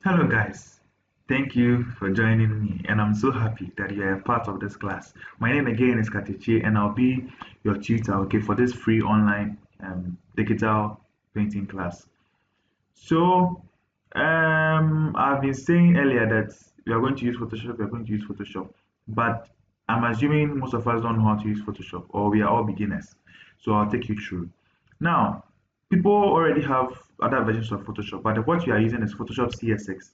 Hello guys, thank you for joining me and I'm so happy that you are a part of this class. My name again is Katichi and I'll be your tutor, okay, for this free online digital painting class. So I've been saying earlier that we are going to use Photoshop, we are going to use Photoshop, but I'm assuming most of us don't know how to use Photoshop or we are all beginners. So I'll take you through. Now, people already have other versions of Photoshop, but what you are using is Photoshop CS6.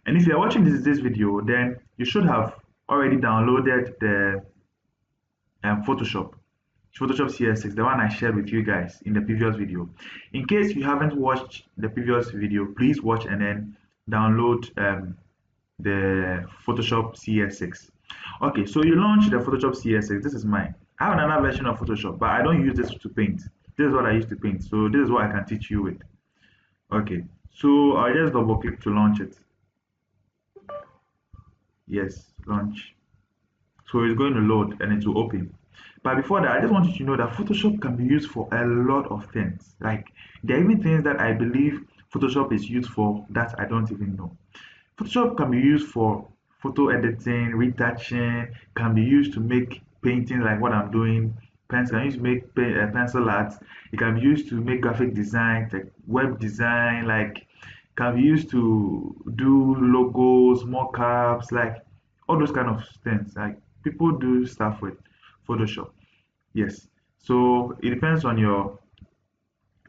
And if you are watching this video, then you should have already downloaded the Photoshop CS6, the one I shared with you guys in the previous video. In case you haven't watched the previous video, please watch and then download the Photoshop CS6. Okay, so you launch the Photoshop CS6. This is mine. I have another version of Photoshop, but I don't use this to paint. This is what I used to paint. So this is what I can teach you with. Okay, so I'll just double click to launch it. Yes, launch. So it's going to load and it will open. But before that, I just want you to know that Photoshop can be used for a lot of things. Like there are even things that I believe Photoshop is used for that I don't even know. Photoshop can be used for photo editing, retouching, can be used to make painting like what I'm doing. Pencil can use to make pencil art. It can be used to make graphic design, like web design, like can be used to do logos, mockups, like all those kind of things. Like people do stuff with Photoshop. Yes. So it depends on your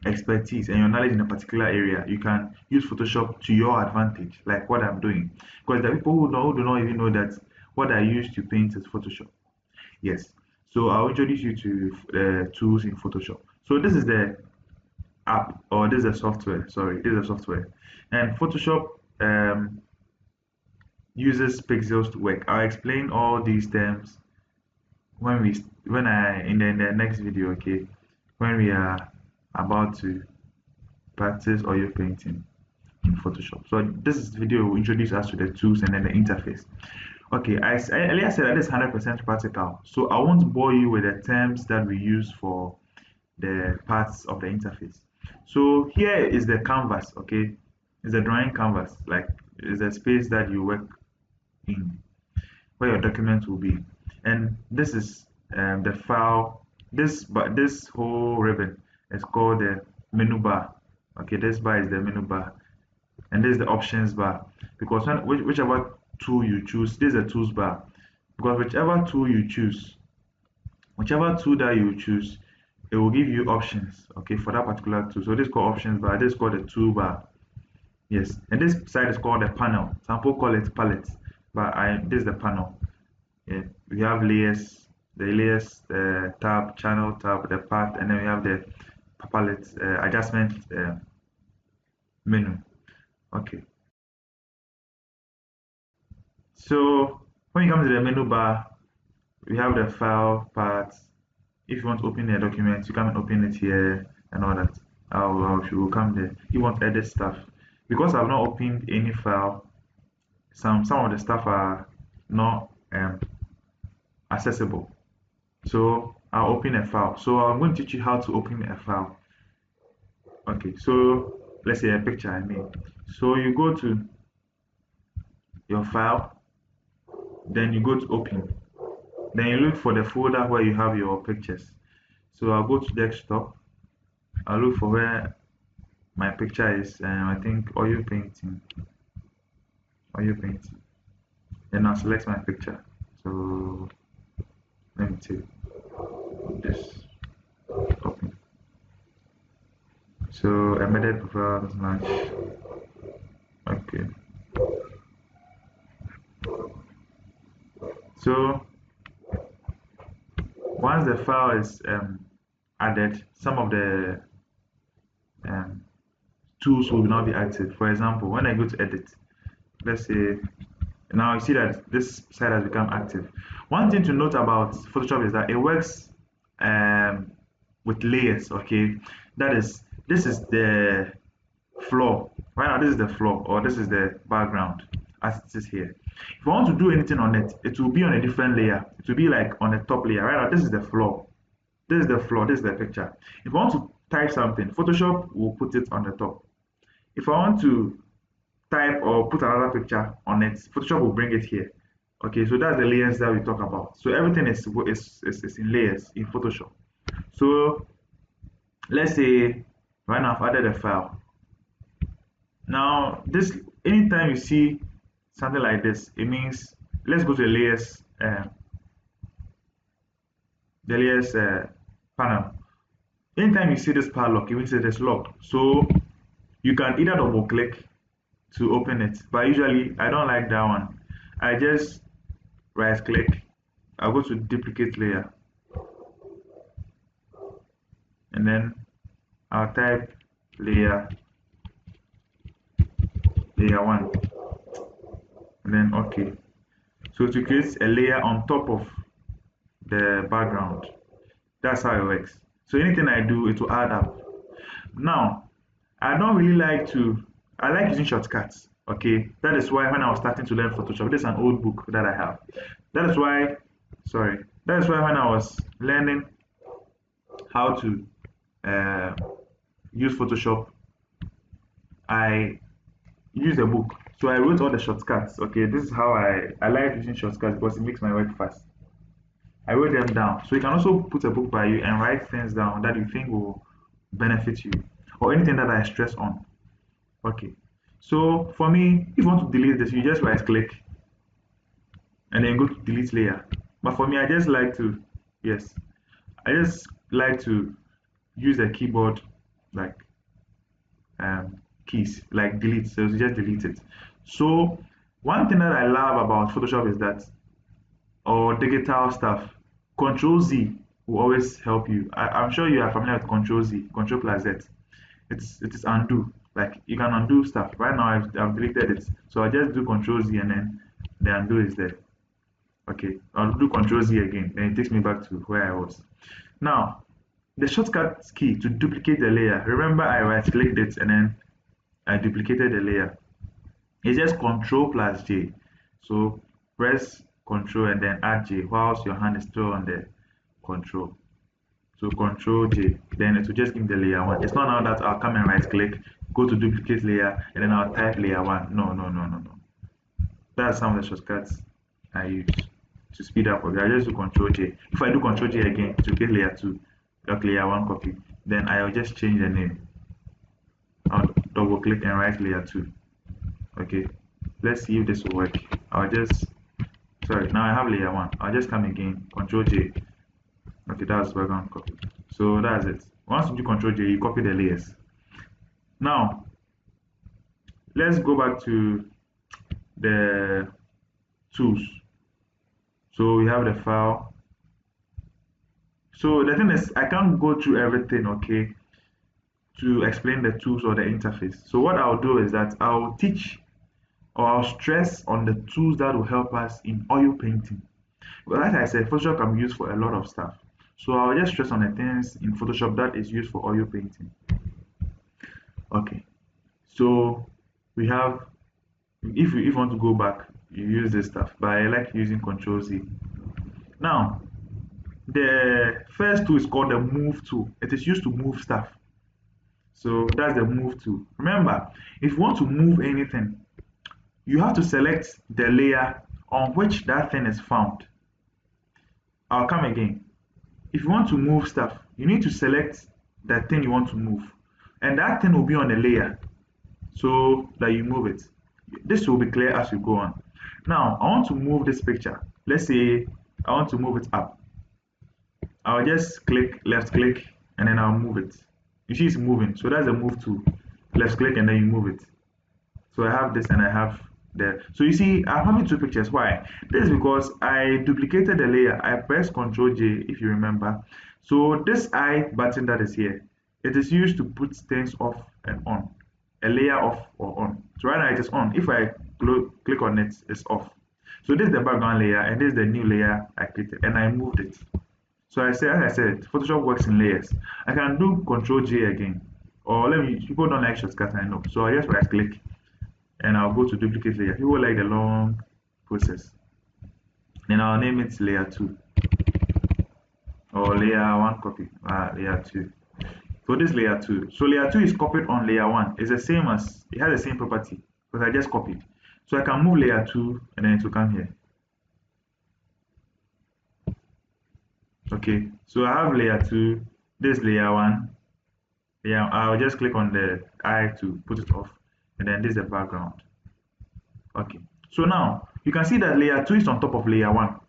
expertise and your knowledge in a particular area. You can use Photoshop to your advantage, like what I'm doing. Because there are people who do not even know that what I use to paint is Photoshop. Yes. So I'll introduce you to tools in Photoshop. So this is the app, or this is the software. Sorry, this is the software. And Photoshop uses pixels to work. I'll explain all these terms when I in the next video, okay? When we are about to practice oil painting in Photoshop. So this video will introduce us to the tools and then the interface. Okay, I earlier said that it's 100% practical, so I won't bore you with the terms that we use for the parts of the interface. So here is the canvas, okay? It's a drawing canvas, like it's a space that you work in, where your document will be. And this is the file. This whole ribbon is called the menu bar. Okay, this bar is the menu bar, and this is the options bar. Because whichever tool you choose, this is a tools bar. Because whichever tool you choose, whichever tool that you choose, it will give you options. Okay, for that particular tool. So this is called options bar. This is called the toolbar. Yes, and this side is called the panel. Some people call it palette, but this is the panel. Yeah, we have layers, the layers, the tab, channel tab, the path, and then we have the palette adjustment menu. Okay, so when you come to the menu bar, we have the file part. If you want to open a document, you can open it here and all that. You will come there. You want to edit stuff. Because I've not opened any file, some of the stuff are not accessible. So I'll open a file. So I'm going to teach you how to open a file. Okay, so let's say a picture I made. So you go to your file, then you go to open. Then you look for the folder where you have your pictures. So I'll go to desktop. I'll look for where my picture is, and I think oil painting. Oil painting. Then I'll select my picture. So let me take this. Open. So embedded profile match. Okay. So once the file is added, some of the um, tools will not be active. For example, when I go to edit, let's say now you see that this side has become active. One thing to note about Photoshop is that it works um, with layers. Okay, that is, this is the floor. Right now, this is the floor, or this is the background as it is here. If I want to do anything on it, it will be on a different layer. It will be like on the top layer. Right now, this is the floor. This is the floor. This is the picture. If I want to type something, Photoshop will put it on the top. If I want to type or put another picture on it, Photoshop will bring it here. Okay, so that's the layers that we talk about. So everything is in layers in Photoshop. So let's say right now I've added a file. Now this, anytime you see something like this, it means let's go to the layers panel. Anytime you see this padlock, it means it is locked. So you can either double click to open it, but usually I don't like that one. I just right click, I'll go to duplicate layer, and then I'll type layer 1, and then okay. So to create a layer on top of the background, that's how it works. So anything I do, it will add up. Now I don't really like to, I like using shortcuts. Okay, that is why when I was starting to learn Photoshop, this is an old book that I have. That is why, sorry, that is why when I was learning how to uh, use Photoshop, I used a book. So I wrote all the shortcuts. Okay, this is how I like using shortcuts because it makes my work fast. I wrote them down. So you can also put a book by you and write things down that you think will benefit you or anything that I stress on. Okay. So for me, if you want to delete this, you just right click and then go to delete layer. But for me, I just like to, yes, I just like to use the keyboard like keys, like delete. So you just delete it. So one thing that I love about Photoshop is that, or digital stuff, Control Z will always help you. I'm sure you are familiar with Control Z, Control plus Z. It is undo. Like you can undo stuff. Right now I've deleted it. So I just do Control Z and then the undo is there. Okay. I'll do Control Z again. Then it takes me back to where I was. Now, the shortcut key to duplicate the layer. Remember I right clicked it and then I duplicated the layer. It's just Control plus J. So press Control and then add J whilst your hand is still on the Control. So Control J, then it will just give me the layer 1. It's not now that I'll come and right click, go to duplicate layer, and then I'll type layer 1. No, no, no, no, no. That's some of the shortcuts I use to speed up. I just do Control J. If I do Control J again, to get layer 2, like layer 1 copy, then I'll just change the name. I'll double click and write layer 2. Okay, let's see if this will work. I'll just, sorry, now I have layer 1. I'll just come again, Control J. Okay, that's background copy. So that's it. Once you do Control J, you copy the layers. Now, let's go back to the tools. So we have the file. So the thing is, I can't go through everything, okay, to explain the tools or the interface. So what I'll do is that I'll teach or I'll stress on the tools that will help us in oil painting. But like I said, Photoshop can be used for a lot of stuff. So I'll just stress on the things in Photoshop that is used for oil painting. Okay, so we have, if you want to go back, you use this stuff, but I like using Control Z. Now, the first tool is called the Move tool. It is used to move stuff. So that's the Move tool. Remember, if you want to move anything, you have to select the layer on which that thing is found. I'll come again. If you want to move stuff, you need to select the thing you want to move, and that thing will be on a layer so that you move it. This will be clear as you go on. Now, I want to move this picture. Let's say I want to move it up. I'll just click, left click, and then I'll move it. You see it's moving, so that's the Move tool. Left click and then you move it. So I have this and I have there. So you see, I'm having two pictures. Why? This is because I duplicated the layer. I pressed Ctrl J, if you remember. So this I button that is here, it is used to put things off and on. A layer off or on. So right now it is on. If I click on it, it's off. So this is the background layer and this is the new layer I created and I moved it. So as I said, Photoshop works in layers. I can do Ctrl J again. Or people don't like shortcuts, I know. So I just right click and I'll go to duplicate layer. People like the long process. Then I'll name it layer 2 or layer 1 copy, layer 2. So this layer 2. So layer 2 is copied on layer 1. It's the same as, it has the same property. because I just copied. So I can move layer 2 and then it will come here. Okay, so I have layer 2, this layer 1. Yeah, I'll just click on the eye to put it off, and then this is the background. Okay, so now you can see that layer 2 is on top of layer 1.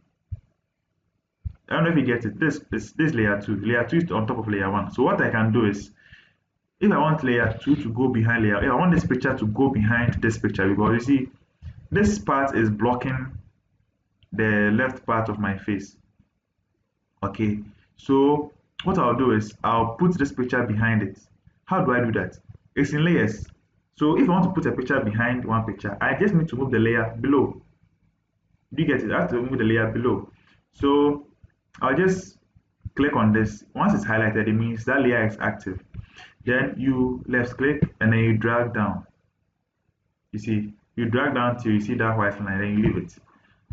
I don't know if you get it. This layer 2. Layer 2 is on top of layer 1. So what I can do is, if I want layer 2 to go behind layer, if I want this picture to go behind this picture, because you see, this part is blocking the left part of my face. Okay, so what I'll do is I'll put this picture behind it. How do I do that? It's in layers. So if I want to put a picture behind one picture, I just need to move the layer below. Do you get it? I have to move the layer below. So I'll just click on this. Once it's highlighted, it means that layer is active. Then you left click and then you drag down. You see, you drag down till you see that white line, then you leave it.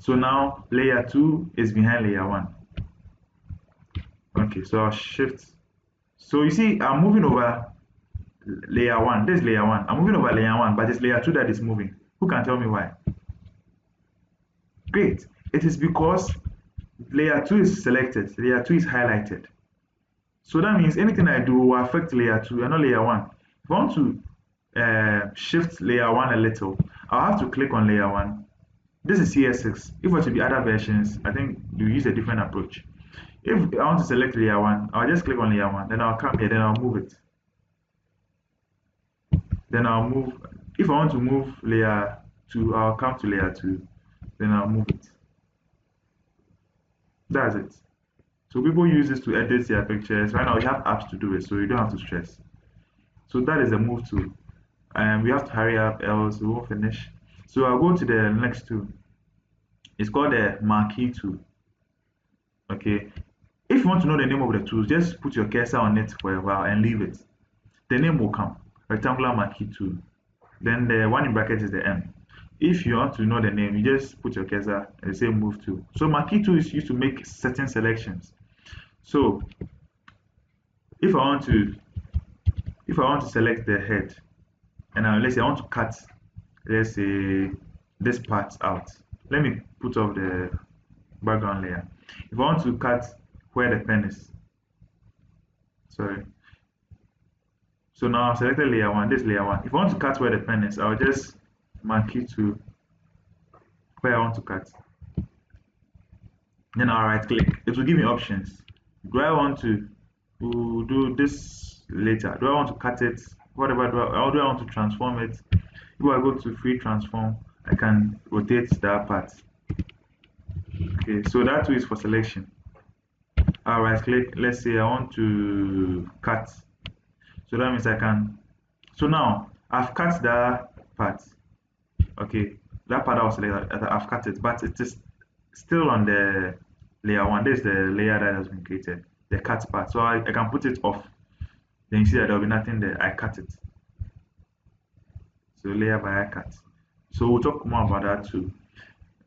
So now layer 2 is behind layer 1. Okay, so I'll shift. So you see, I'm moving over layer 1. This is layer 1. I'm moving over layer 1, but it's layer 2 that is moving. Who can tell me why? Great. It is because layer 2 is selected, layer 2 is highlighted. So that means anything I do will affect layer 2 and not layer 1. If I want to shift layer 1 a little, I'll have to click on layer 1. This is CS6. If it were to be other versions, I think you use a different approach. If I want to select layer 1, I'll just click on layer 1, then I'll come here, then I'll move it. Then I'll move, if I want to move layer 2, I'll come to layer 2, then I'll move it. That's it. So people use this to edit their pictures. Right now we have apps to do it, so you don't have to stress. So that is a move tool. And we have to hurry up, else we won't finish. So I'll go to the next tool. It's called the marquee tool. Okay. If you want to know the name of the tool, just put your cursor on it for a while and leave it. The name will come. Rectangular marquee tool. Then the one in brackets is the M. If you want to know the name, you just put your cursor and say move tool. So marquee tool is used to make certain selections. So if I want to select the head, and let's say I want to cut, let's say this part out. Let me put off the background layer. If I want to cut where the pen is, sorry. So now I've selected layer 1, this layer 1. If I want to cut where the pen is, I'll just marquee to where I want to cut. Then I'll right click. It will give me options. Do I want to do this later? Do I want to cut it? Whatever, how do I want to transform it? If I go to free transform, I can rotate that part. Okay, so that is for selection. I'll right click. Let's say I want to cut. So that means I can. So now I've cut that part. Okay, that part I was selected, I've cut it, but it is still on the layer 1. This is the layer that has been created, the cut part. So I can put it off. Then you see that there will be nothing there. I cut it. So layer by cut. So we'll talk more about that too.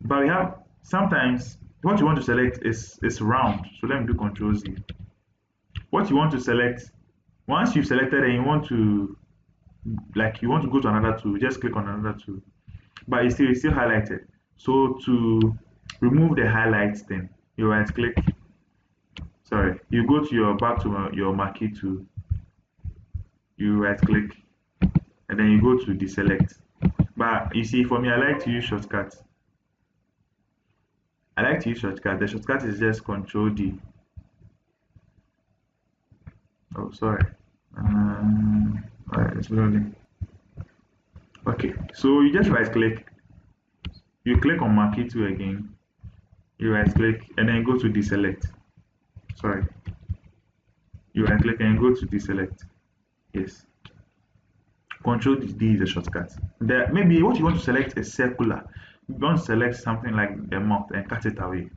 But we have sometimes what you want to select is round. So let me do Control Z. What you want to select, once you've selected and you want to go to another tool, just click on another tool. But it's still highlighted. So to remove the highlights, then you right click. Sorry, you go to back to your marquee tool. You right click, and then you go to deselect. But you see, for me, I like to use shortcuts. The shortcut is just Control D. Oh, sorry. Alright, it's loading. Okay, so you just right click. You click on marquee tool again. You right click and then go to deselect. Sorry. You right click and go to deselect. Yes. Control D is a shortcut. Maybe what you want to select is circular. You want to select something like the mouth and cut it away.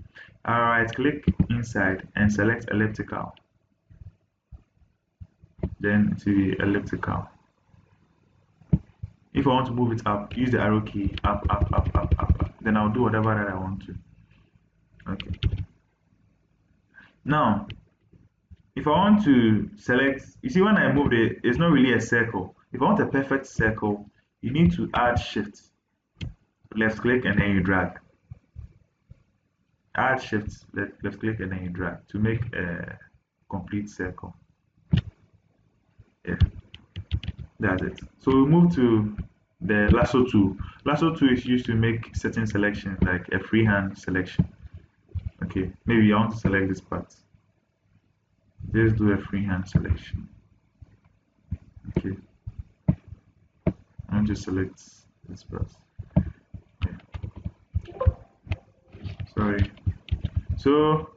Right click inside and select elliptical. Then to the elliptical. If I want to move it up, use the arrow key up. Then I'll do whatever that I want to. Okay. Now, if I want to select, you see when I moved it, it's not really a circle. If I want a perfect circle, you need to add shift, left click, and then you drag. Add shift, left click, and then you drag to make a complete circle. Yeah, that's it. So we move to the lasso tool. Lasso tool is used to make certain selections, like a freehand selection. Okay, maybe I want to select this part. Just do a freehand selection. Okay, I want to select this part. Yeah. Sorry. So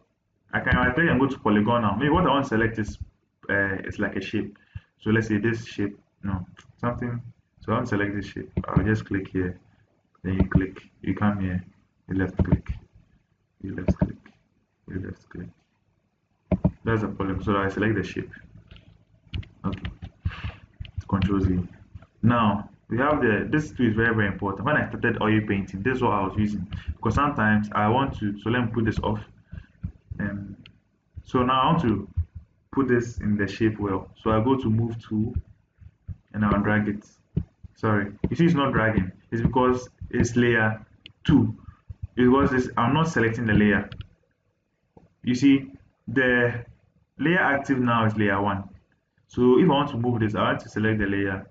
I can right click and go to polygon now. Maybe what I want to select is it's like a shape. So let's say this shape, no, something. So I want to select this shape. I'll just click here. Then you click. You come here. You left click. You left click. You left click. That's a polygon. So I select the shape. Okay. Control Z. Now we have this tool is very important. When I started oil painting, this is what I was using because sometimes I want to. So let me put this off. And so now I want to put this in the shape well. So I go to move tool and I'll drag it. Sorry, you see it's not dragging. It's because it's layer 2. Because I'm not selecting the layer. You see the layer active now is layer 1. So if I want to move this, I want to select the layer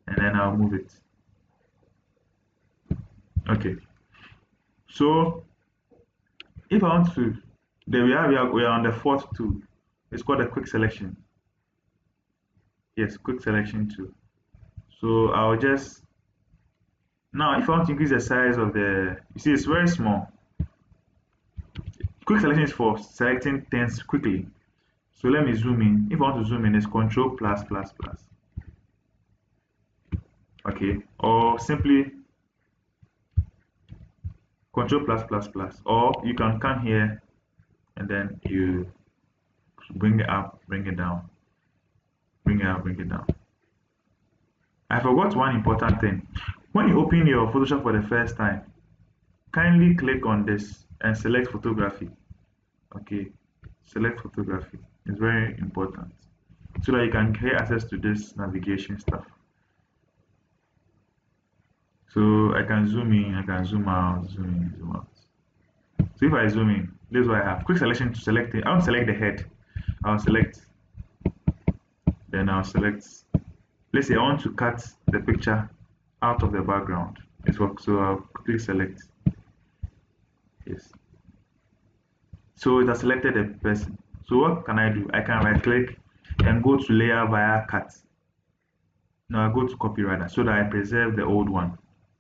and then I'll move it. Okay. So if I want to, then we are on the fourth tool. It's called a quick selection. Yes, quick selection tool. So I'll just now if I want to increase the size of you see it's very small. Quick selection is for selecting things quickly. So let me zoom in. If I want to zoom in, it's Control plus plus plus. Okay, or simply Control plus plus plus, or you can come here and then you bring it up, bring it down, bring it up, bring it down. I forgot one important thing. When you open your Photoshop for the first time, kindly click on this and select photography. Okay, select photography. It's very important so that you can get access to this navigation stuff. So I can zoom in, I can zoom out, zoom in, zoom out. So if I zoom in, this is what I have. Quick selection to select it. I want to select the head. I'll select, then I'll select. Let's say I want to cut the picture out of the background. So I'll quickly select. Yes. So it has selected a person. So what can I do? I can right click and go to layer via cut. Now I go to copy rather so that I preserve the old one.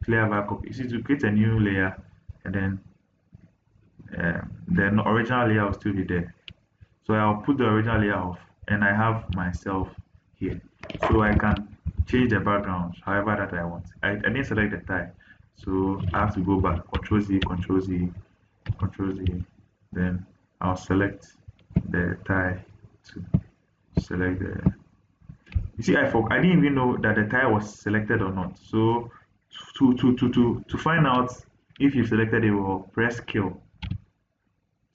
Layer via copy. You see, to create a new layer and then the original layer will still be there. So I'll put the original layer off and I have myself here. So I can change the background however that I want. I didn't select the tie. So I have to go back, Control Z, Control Z, Control Z. Then I'll select the tie to select the. You see, I didn't even know that the tie was selected or not. So to find out if you selected it, will press kill.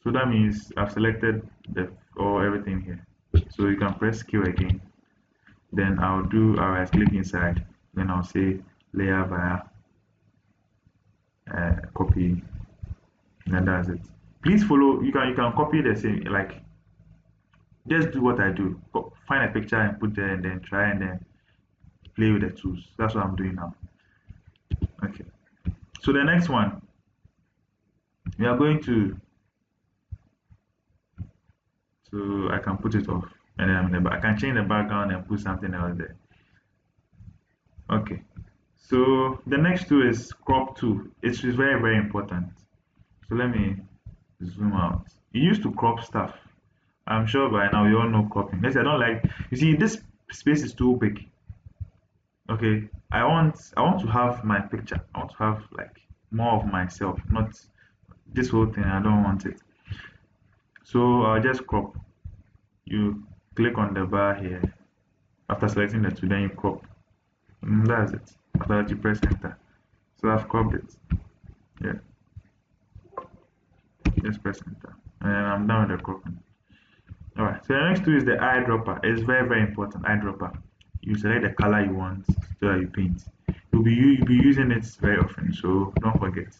So that means I've selected everything here. So you can press Q again. Then I'll right click inside. Then I'll say layer via copy. And that's it. Please follow. You can copy the same, like just do what I do. Find a picture and put there and then try and then play with the tools. That's what I'm doing now. Okay. So the next one, we are going to. So I can put it off and then I can change the background and put something else there. Okay. So the next tool is crop tool. It's very, very important. So let me zoom out. You used to crop stuff. I'm sure by now you all know cropping. Let's say I don't like, you see this space is too big. Okay. I want to have my picture. I want to have like more of myself, not this whole thing. I don't want it. So I'll just crop. You click on the bar here. After selecting the tool, then you crop. And that's it. After that, you press enter. So I've cropped it. Yeah. Just press enter. And I'm done with the cropping. Alright. So the next tool is the eyedropper. It's very, very important. Eyedropper. you select the color you want so that you paint. You'll be using it very often, so don't forget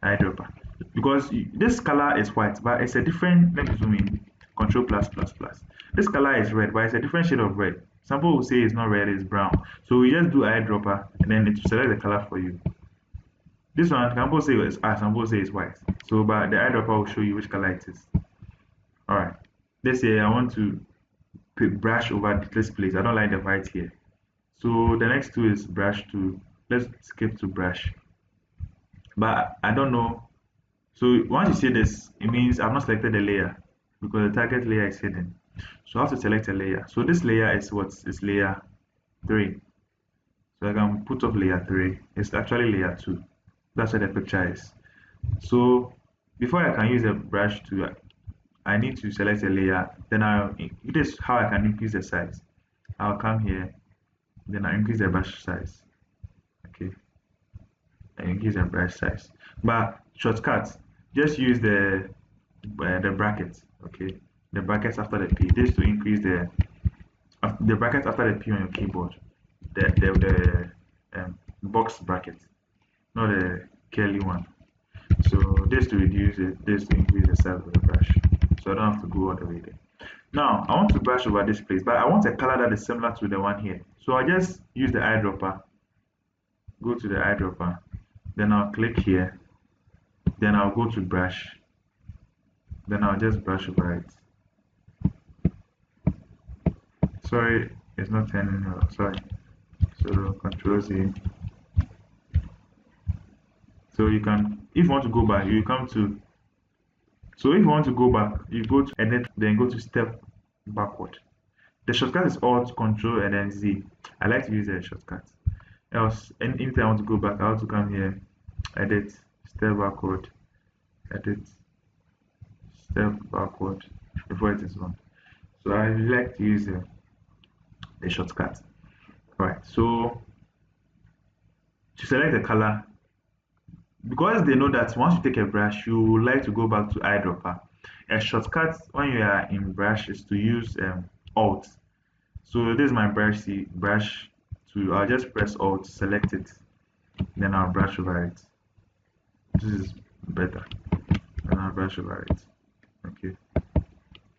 eyedropper. Because this color is white, but it's a different. Let me zoom in. Control plus plus plus. This color is red, but it's a different shade of red. Some people will say it's not red, it's brown. So we just do eyedropper, and then it will select the color for you. This one, some people say it's some people say it's white. So, but the eyedropper will show you which color it is. All right. Let's say I want to brush over this place. I don't like the white here. So the next two is brush to. Let's skip to brush. But I don't know. So once you see this, it means I've not selected the layer because the target layer is hidden. So I have to select a layer. So this layer is what is layer 3. So I can put off layer 3. It's actually layer 2. That's where the picture is. So before I can use a brush to, I need to select a layer. Then this is how I can increase the size. I'll come here, then I increase the brush size. Okay, I increase the brush size. But shortcut, just use the bracket. Okay, the brackets after the P. This to increase the bracket after the P on your keyboard. The box bracket, not the curly one. So this to reduce it, this to increase the size of the brush. So I don't have to go all the way there. Now I want to brush over this place, but I want a color that is similar to the one here. So I just use the eyedropper, go to the eyedropper, then I'll click here, then I'll go to brush, then I'll just brush over it. Sorry, it's not turning out. Sorry. So Control Z. So you can, if you want to go back, you come to. So if you want to go back, you go to edit, then go to step backward. The shortcut is Alt, Control, and then Z. I like to use the shortcut. Else, anytime I want to go back, I have to come here, edit, step backward, edit, step backward before it is on. So I like to use the shortcut. Right. So to select the color, because they know that once you take a brush, you would like to go back to eyedropper. A shortcut when you are in brush is to use Alt. So this is my brush to. I'll just press Alt, select it, then I'll brush over it. This is better. Then I'll brush over it. Okay,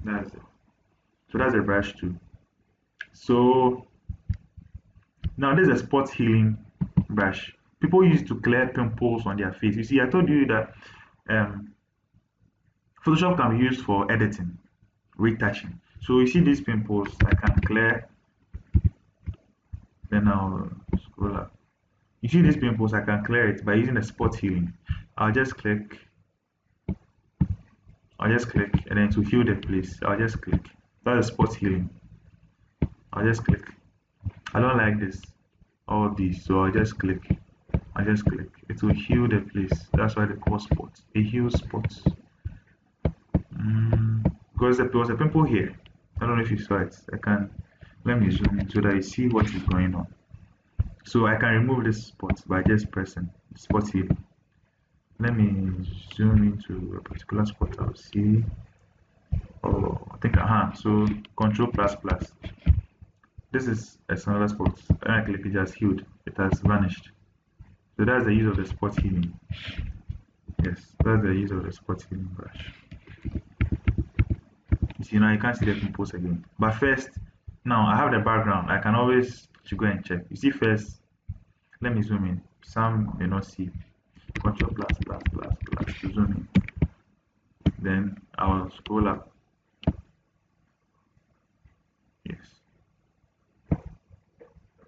that's it. So that's a brush too. So now this is a spot healing brush. People use it to clear pimples on their face. You see, I told you that Photoshop can be used for editing, retouching. So you see these pimples, I can clear. Then I'll scroll up. You see these pimples, I can clear it by using the spot healing. I'll just click, and then to heal the place, I'll just click. That's the spot healing. I'll just click. I don't like this, all these, so I'll just click. It will heal the place. That's why they call spots. It heals spots. Because there was a pimple here. I don't know if you saw it. Let me zoom in so that you see what is going on. So I can remove this spot by just pressing spot healing. Let me zoom into a particular spot. I'll see. Oh, I think so Control plus plus. This is another spot. When I click, it just healed. It has vanished. So that's the use of the spot healing. Yes, that's the use of the spot healing brush. You see, now you can't see the pimples again. But first, now I have the background. I can always go and check. You see, first, let me zoom in. Some may not see. Control plus plus plus plus to zoom in. Then I'll scroll up. Yes.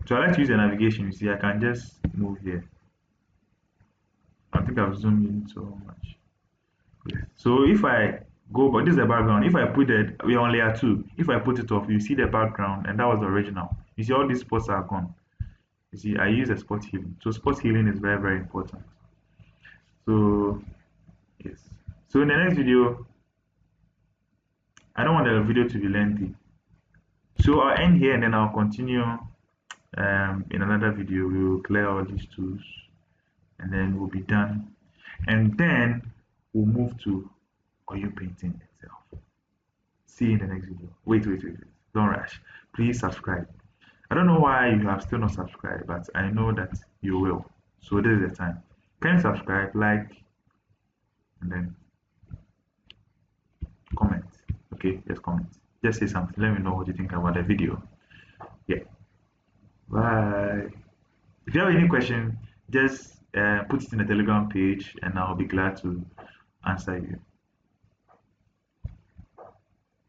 So I like to use the navigation. You see, I can just move here. I think I've zoomed in so much. Yes. So if I go, but this is the background. If I put it, we're on layer 2. If I put it off, you see the background, and that was the original. You see, all these spots are gone. You see, I use a spot healing. So spot healing is very, very important. So yes. So in the next video, I don't want the video to be lengthy. So I'll end here and then I'll continue in another video. We will clear all these tools and then we'll be done. And then we'll move to oil painting itself. See you in the next video. Wait. Don't rush. Please subscribe. I don't know why you have still not subscribed, but I know that you will. So this is the time. Can you subscribe, like, and then comment? Okay, just comment. Just say something. Let me know what you think about the video. Yeah. Bye. If you have any question, just put it in the Telegram page, and I'll be glad to answer you.